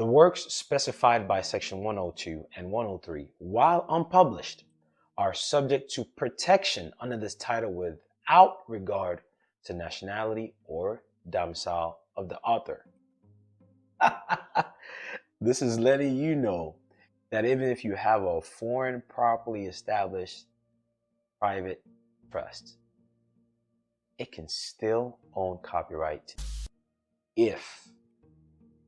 The works specified by Section 102 and 103, while unpublished, are subject to protection under this title without regard to nationality or domicile of the author. This is letting you know that even if you have a foreign properly established private trust, it can still own copyright if,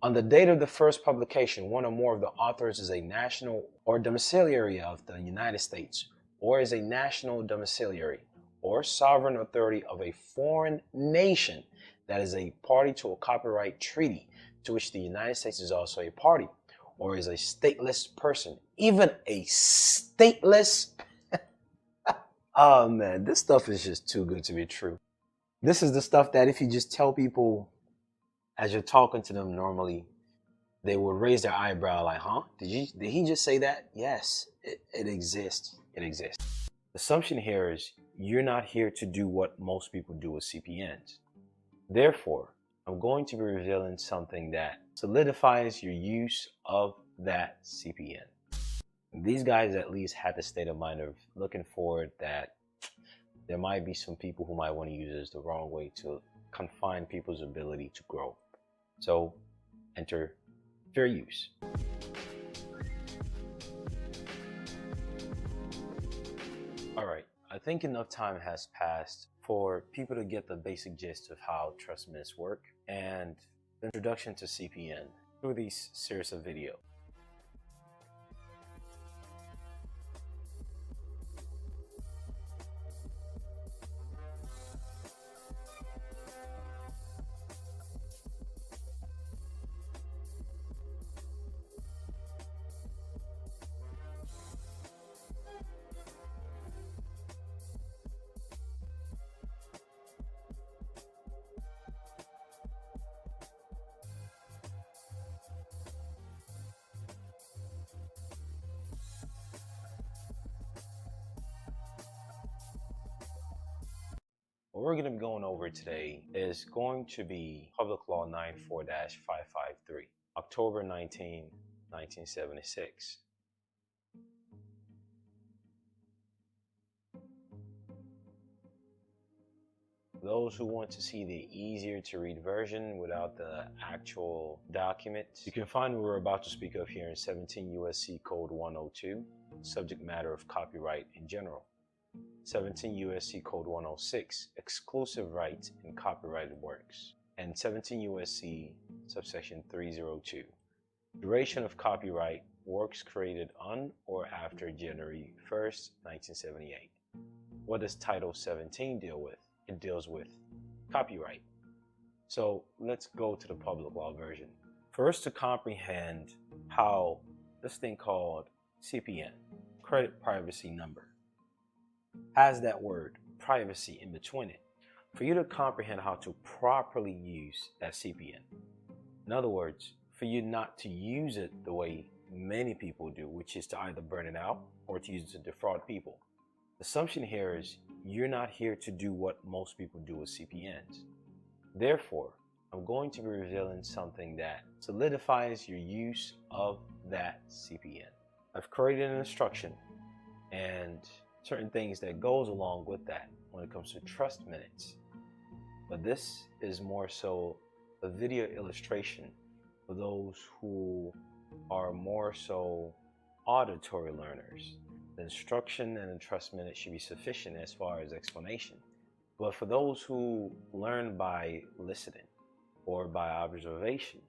on the date of the first publication, one or more of the authors is a national or domiciliary of the United States, or is a national domiciliary or sovereign authority of a foreign nation that is a party to a copyright treaty to which the United States is also a party, or is a stateless person, even a stateless. Oh man, this stuff is just too good to be true. This is the stuff that if you just tell people as you're talking to them normally, they will raise their eyebrow like, huh? Did he just say that? Yes, it exists. It exists. The assumption here is you're not here to do what most people do with CPNs. Therefore, I'm going to be revealing something that solidifies your use of that CPN. These guys at least had the state of mind of looking forward that there might be some people who might want to use this the wrong way to confine people's ability to grow. So enter fair use. All right, I think enough time has passed for people to get the basic gist of how trust minutes work and the introduction to CPN through these series of videos. What we're going to be going over today is going to be Public Law 94-553, October 19, 1976. Those who want to see the easier to read version without the actual document, you can find what we're about to speak of here in 17 U.S.C. Code 102, subject matter of copyright in general. 17 U.S.C. Code 106, exclusive rights in copyrighted works, and 17 U.S.C. subsection 302, duration of copyright, works created on or after January 1st, 1978. What does Title 17 deal with? It deals with copyright. So let's go to the public law version. First, to comprehend how this thing called CPN, credit privacy number, has that word privacy in between it for you to comprehend how to properly use that CPN. In other words, for you not to use it the way many people do, which is to either burn it out or to use it to defraud people. The assumption here is you're not here to do what most people do with CPNs. Therefore, I'm going to be revealing something that solidifies your use of that CPN. I've created an instruction and certain things that goes along with that when it comes to trust minutes. But this is more so a video illustration for those who are more so auditory learners. The instruction and the trust minute should be sufficient as far as explanation. But for those who learn by listening or by observation,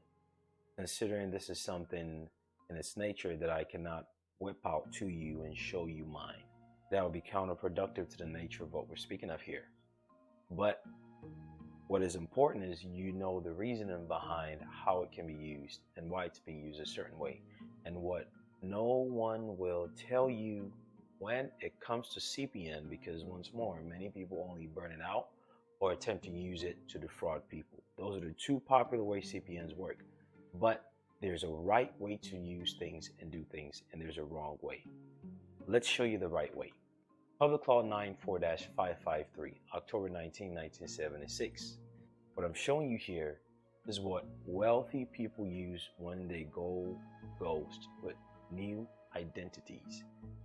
considering this is something in its nature that I cannot whip out to you and show you mine, that would be counterproductive to the nature of what we're speaking of here. But what is important is you know the reasoning behind how it can be used and why it's being used a certain way. And what no one will tell you when it comes to CPN, because once more, many people only burn it out or attempt to use it to defraud people. Those are the two popular ways CPNs work. But there's a right way to use things and do things, and there's a wrong way. Let's show you the right way. Public Law 94-553, October 19, 1976. What I'm showing you here is what wealthy people use when they go ghost with new identities.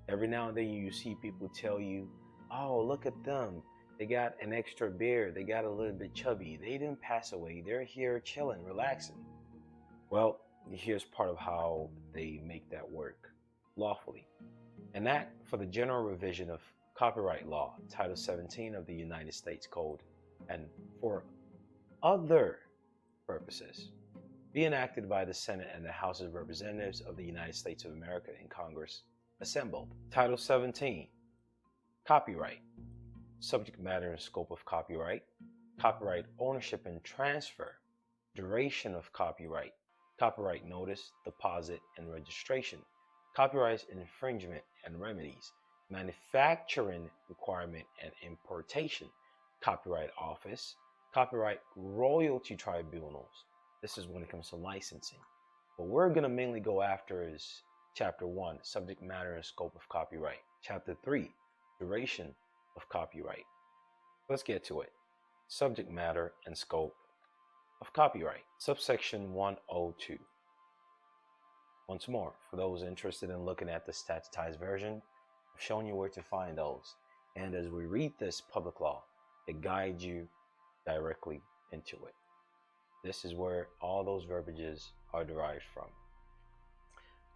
Every now and then you see people tell you, oh, look at them. They got an extra beard. They got a little bit chubby. They didn't pass away. They're here chilling, relaxing. Well, here's part of how they make that work lawfully. An act for the general revision of copyright law, Title 17 of the United States Code, and for other purposes, be enacted by the Senate and the House of Representatives of the United States of America in Congress assembled. Title 17, copyright, subject matter and scope of copyright, copyright ownership and transfer, duration of copyright, copyright notice, deposit, and registration, copyright infringement and remedies, manufacturing requirement and importation, copyright office, copyright royalty tribunals. This is when it comes to licensing. What we're going to mainly go after is Chapter 1, subject matter and scope of copyright. Chapter 3, duration of copyright. Let's get to it. Subject matter and scope of copyright. Subsection 102. Once more, for those interested in looking at the statutized version, I've shown you where to find those. And as we read this public law, it guides you directly into it. This is where all those verbiages are derived from.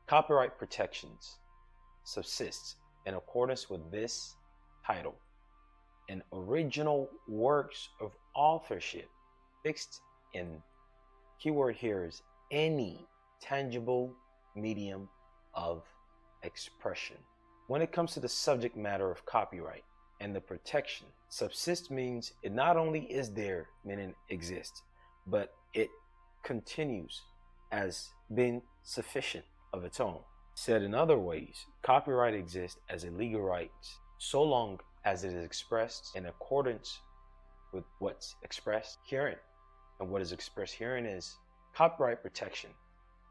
Copyright protections subsists in accordance with this title in original works of authorship fixed in, keyword here is any tangible medium of expression. When it comes to the subject matter of copyright and the protection, subsist means it not only is there, meaning exists, but it continues as being sufficient of its own. Said in other ways, copyright exists as a legal right so long as it is expressed in accordance with what's expressed herein. And what is expressed herein is copyright protection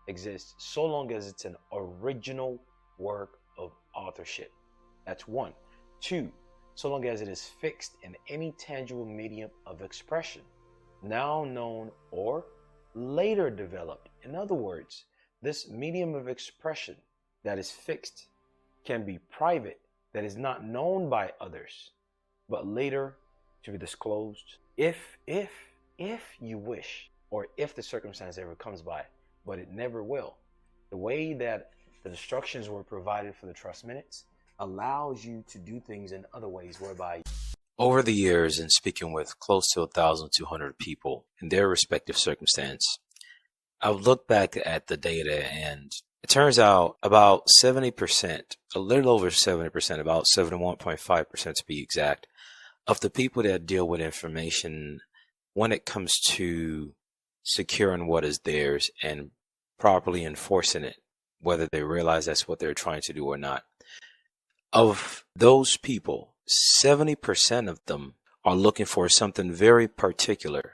exists so long as it's an original work of authorship. That's one. Two, so long as it is fixed in any tangible medium of expression, now known or later developed. In other words, this medium of expression that is fixed can be private, that is not known by others, but later to be disclosed if you wish, or if the circumstance ever comes by, but it never will. The way that the instructions were provided for the trust minutes allows you to do things in other ways whereby. Over the years, in speaking with close to 1,200 people in their respective circumstance, I've looked back at the data, and it turns out about 70%, a little over 70%, about 71.5% to be exact, of the people that deal with information when it comes to securing what is theirs and properly enforcing it, whether they realize that's what they're trying to do or not. Of those people, 70% of them are looking for something very particular.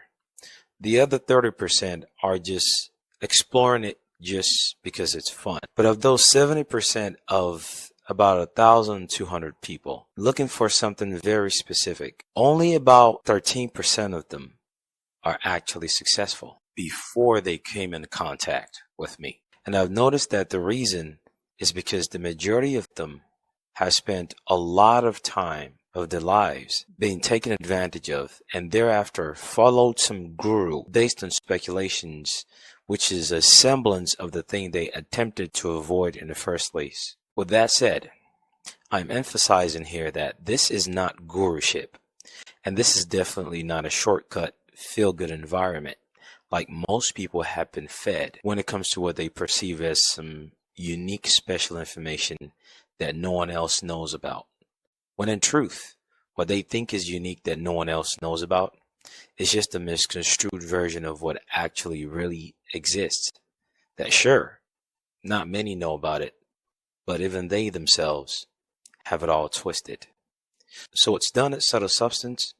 The other 30% are just exploring it just because it's fun. But of those 70% of about 1,200 people looking for something very specific, only about 13% of them are actually successful before they came in contact with me. And I've noticed that the reason is because the majority of them have spent a lot of time of their lives being taken advantage of, and thereafter followed some guru based on speculations, which is a semblance of the thing they attempted to avoid in the first place. With that said, I'm emphasizing here that this is not guruship, and this is definitely not a shortcut, feel-good environment like most people have been fed when it comes to what they perceive as some unique special information that no one else knows about. When in truth, what they think is unique that no one else knows about is just a misconstrued version of what actually really exists. That sure, not many know about it, but even they themselves have it all twisted. So what's done at Subtle Substance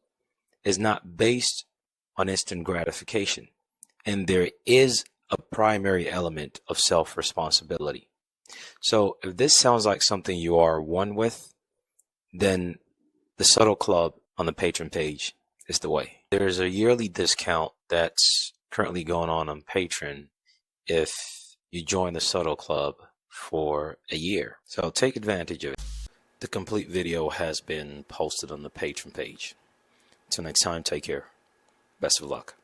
is not based on instant gratification, and there is a primary element of self-responsibility. So if this sounds like something you are one with, then the Subtle Club on the Patreon page is the way. There's a yearly discount that's currently going on Patreon if you join the Subtle Club for a year. So take advantage of it. The complete video has been posted on the Patreon page. Till next time, take care. Best of luck.